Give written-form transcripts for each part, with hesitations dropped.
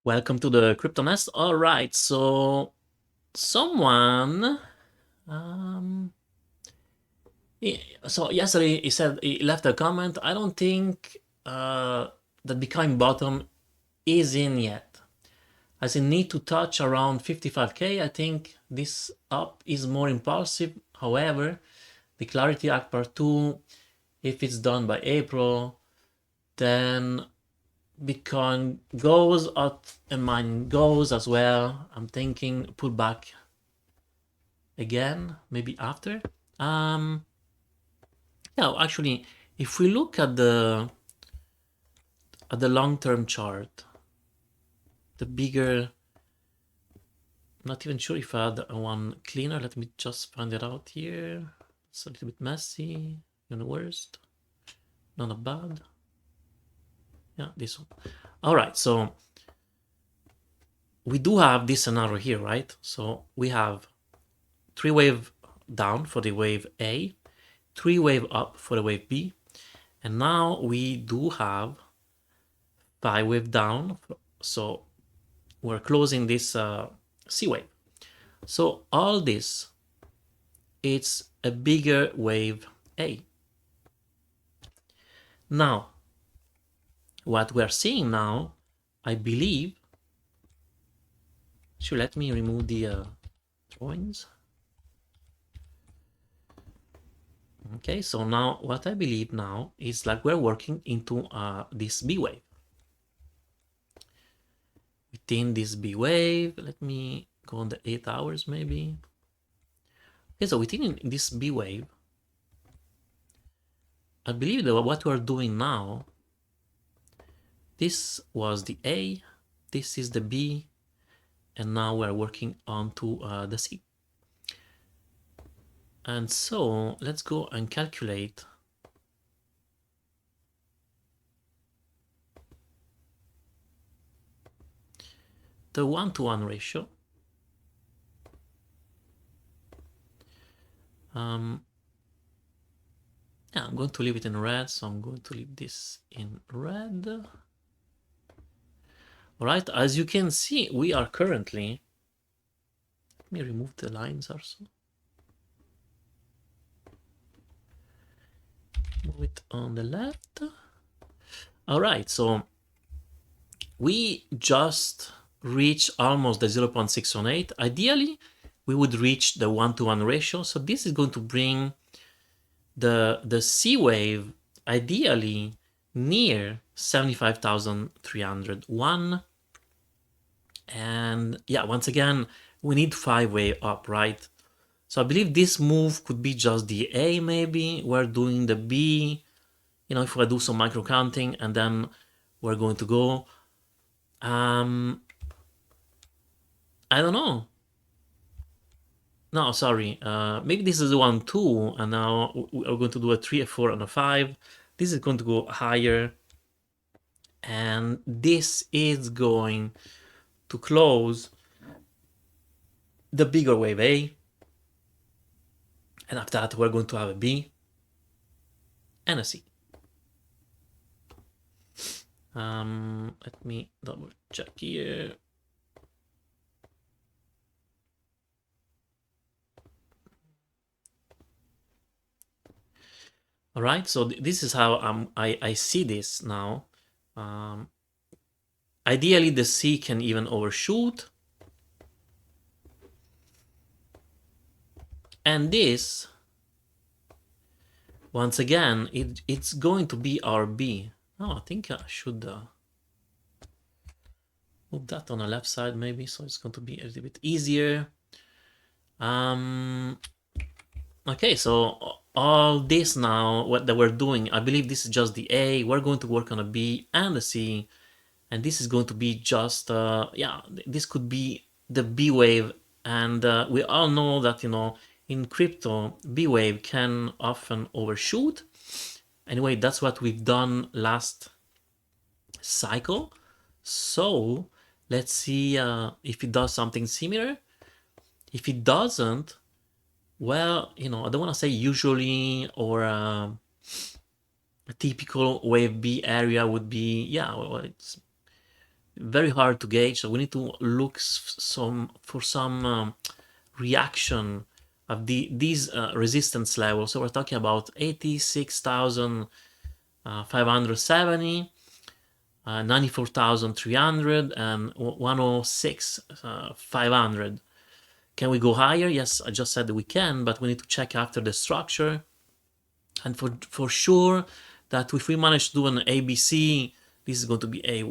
Welcome to the Crypto Nest. All right, so someone, um, so yesterday he said he left a comment. I don't think that becoming bottom is in yet. As in need to touch around 55k. I think this up is more impulsive. However, the Clarity Act Part 2, if it's done by April, then Bitcoin goes up and mine goes as well. I'm thinking pull back again, maybe after. Yeah, actually, if we look at the long-term chart, the bigger, not even sure if I had one cleaner. Let me just find it out here. It's a little bit messy. The worst. Not bad. Yeah, this one. All right, so we do have this scenario here, right? So we have 3 wave down for the wave A, 3 wave up for the wave B, and now we do have 5 wave down. So we're closing this C wave. So all this, it's a bigger wave A. Now, what we're seeing now, I believe, should let me remove the drawings. Okay, so now what I believe now is like we're working into this B wave. Within this B wave, let me go on the 8 hours maybe. Okay, so within this B wave, I believe that what we're doing now, this was the A, this is the B, and now we're working on to the C. And so let's go and calculate the 1-to-1 ratio. Yeah, I'm going to leave it in red, so I'm going to leave this in red. All right, as you can see, we are currently, let me remove the lines also. Move it on the left. All right, so we just reached almost the 0.618. Ideally, we would reach the 1-to-1 ratio. So this is going to bring the C wave ideally near 75,301. And yeah, once again, we need 5 wave up, right? So I believe this move could be just the A maybe. We're doing the B, if I do some micro counting, and then we're going to go. I don't know. No, sorry. Maybe this is 1, 2, and now we're going to do a 3, a 4, and a 5. This is going to go higher. And this is going to close the bigger wave A. And after that, we're going to have a B and a C. Let me double check here. All right, so this is how I see this now. Ideally, the C can even overshoot. And this, once again, it's going to be our B. Oh, I think I should move that on the left side maybe, so it's going to be a little bit easier. Okay, so all this now, what that we're doing, I believe this is just the A. We're going to work on a B and a C, and this is going to be just, yeah, this could be the B wave. And we all know that, in crypto, B wave can often overshoot. Anyway, that's what we've done last cycle. So let's see if it does something similar. If it doesn't, well, I don't want to say usually or a typical wave B area would be, yeah, well, it's very hard to gauge. So we need to look for some reaction of these resistance levels. So we're talking about 86,570, 94,300, and 106,500. Can we go higher? Yes, I just said that we can, but we need to check after the structure. And for sure that if we manage to do an ABC, this is going to be a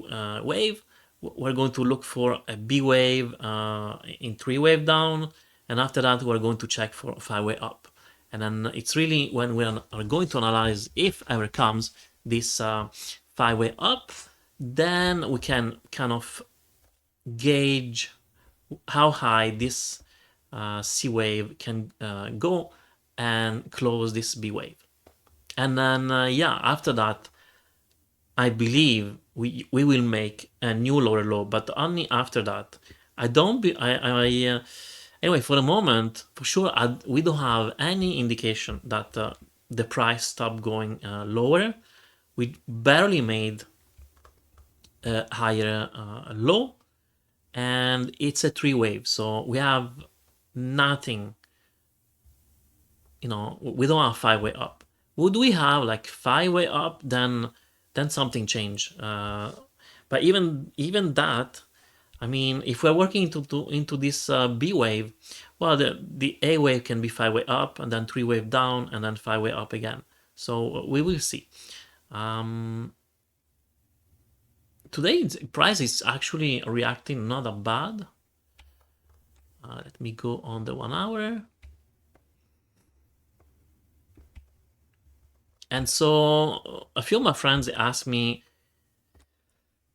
wave. We're going to look for a B wave in 3-wave down, and after that we're going to check for a 5-way up. And then it's really when we are going to analyze if ever comes this 5-way up, then we can kind of gauge how high this C wave can go and close this B wave. And then yeah, after that I believe we will make a new lower low, but only after that. I don't be anyway, for the moment, for sure, we don't have any indication that the price stopped going lower. We barely made a higher low, and it's a 3-wave, so we have nothing, you know, we don't have 5-way up. Would we have like 5-way up, then something change. But even that, I mean, if we're working into this B wave, well, the A wave can be 5-way up, and then 3-wave down, and then 5-way up again. So we will see. Today, the price is actually reacting not that bad. Let me go on the 1 hour. And so a few of my friends asked me,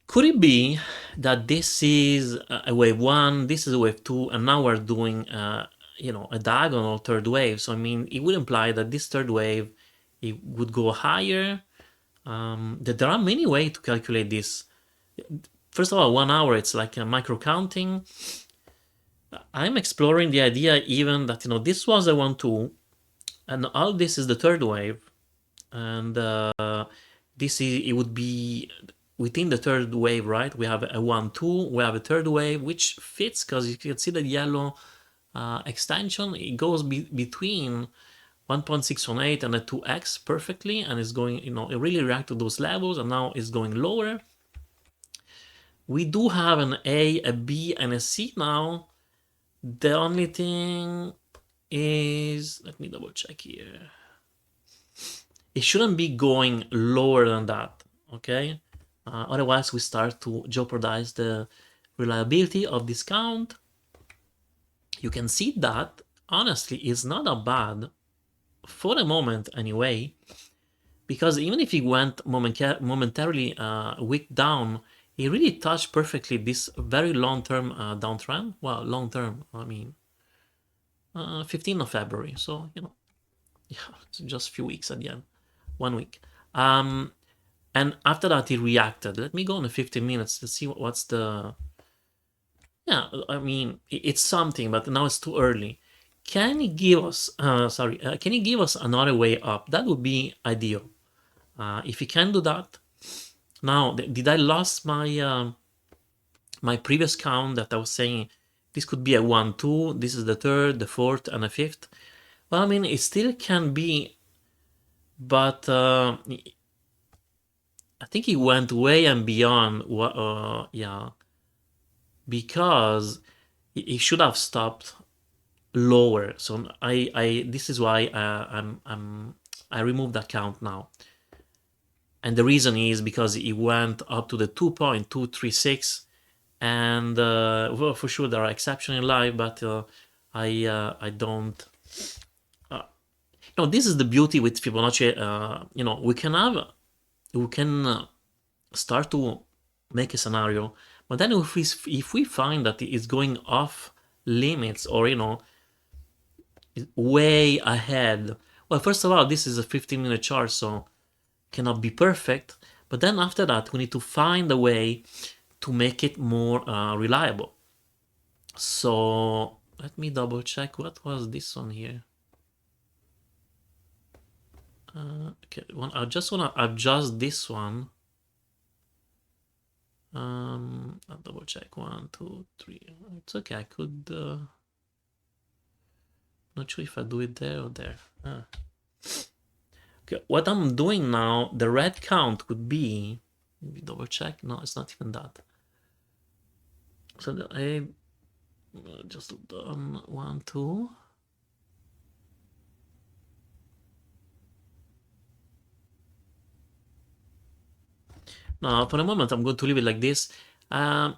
could it be that this is a wave 1, this is a wave 2, and now we're doing you know, a diagonal 3rd wave? So I mean, it would imply that this 3rd wave, it would go higher. That there are many ways to calculate this. First of all, 1 hour, it's like a micro counting. I'm exploring the idea even that, you know, this was a 1, 2, and all this is the 3rd wave, and this is, it would be within the 3rd wave, right? We have a 1, 2, we have a 3rd wave, which fits because you can see the yellow extension. It goes between 1.618 and a 2x perfectly, and it's going, you know, it really reacts to those levels, and now it's going lower. We do have an A, a B, and a C now. The only thing is, let me double check here. It shouldn't be going lower than that, okay? Otherwise, we start to jeopardize the reliability of this count. You can see that, honestly, it's not that bad for the moment anyway, because even if it went momentarily wick down, it really touched perfectly this very long-term downtrend. Well, long-term, I mean, 15th of February. So, you know, yeah, it's just a few weeks at the end, 1 week. And after that, it reacted. Let me go on the 15 minutes to see what's the... Yeah, I mean, it's something, but now it's too early. Can you give us, can you give us another way up? That would be ideal. If you can do that. Now, did I lost my my previous count that I was saying this could be a 1, 2, this is the 3rd, the 4th, and the 5th? Well, I mean, it still can be, but I think it went way and beyond what, yeah, because it should have stopped lower. So this is why I removed that count now. And the reason is because it went up to the 2.236, and well, for sure there are exceptions in life, but I don't. No, this is the beauty with Fibonacci. You know, we can start to make a scenario, but then if we find that it's going off limits, or you know, way ahead. Well, first of all, this is a 15-minute chart, so cannot be perfect. But then after that, we need to find a way to make it more reliable. So let me double check. What was this one here? Okay, I just want to adjust this one. I'll double check. 1, 2, 3. It's okay. I could. Not sure if I do it there or there. Okay, what I'm doing now, the red count could be. Maybe double check. No, it's not even that. So I just done 1, 2. No, for the moment I'm going to leave it like this. Yeah,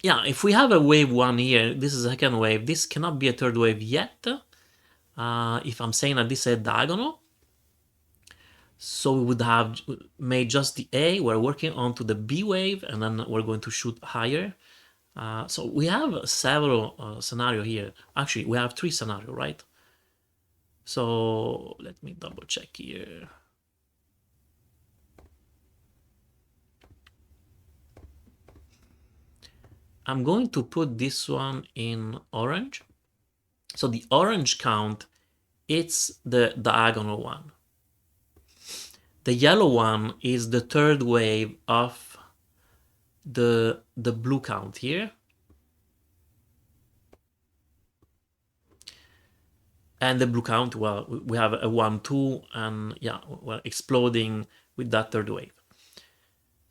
if we have a wave 1 here, this is a second wave. This cannot be a third wave yet. If I'm saying that this is a diagonal. So we would have made just the A. We're working onto the B wave, and then we're going to shoot higher. So we have several scenarios here. Actually, we have 3 scenarios, right? So let me double check here. I'm going to put this one in orange. So the orange count, it's the diagonal one. The yellow one is the third wave of the blue count here. And the blue count, well, we have a 1, 2, and yeah, we're exploding with that third wave.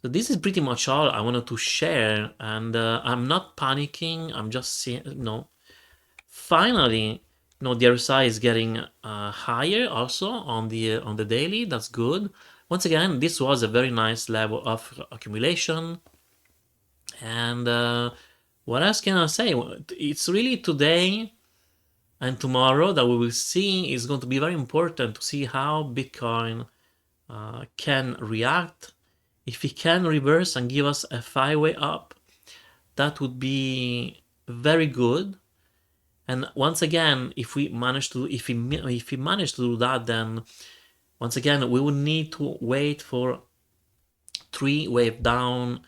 So this is pretty much all I wanted to share, and I'm not panicking. I'm just seeing, finally, the RSI is getting higher also on the daily. That's good. Once again, this was a very nice level of accumulation. And what else can I say? It's really today and tomorrow that we will see is going to be very important to see how Bitcoin can react. If it can reverse and give us a 5-way up, that would be very good. And once again, if we manage to do that, then once again we would need to wait for 3 wave down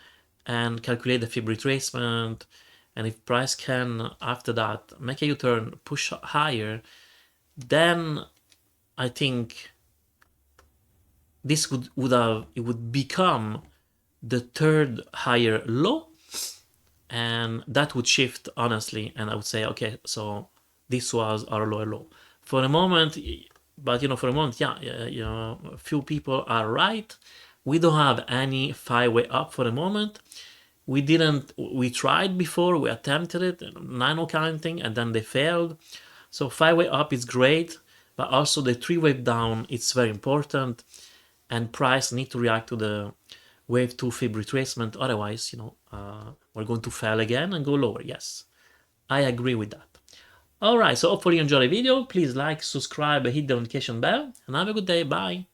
and calculate the fib retracement. And if price can after that make a U-turn, push higher, then I think this would become the third higher low, and that would shift honestly, and I would say, okay, so this was our lower low for the moment. But for a moment, yeah, a few people are right. We don't have any 5-way up for the moment. We tried before, we attempted it, 9 counting, and then they failed. So 5-way up is great, but also the 3-wave down, it's very important. And price need to react to the wave 2 fib retracement. Otherwise, we're going to fail again and go lower. Yes, I agree with that. All right, so hopefully you enjoyed the video. Please like, subscribe, hit the notification bell, and have a good day. Bye.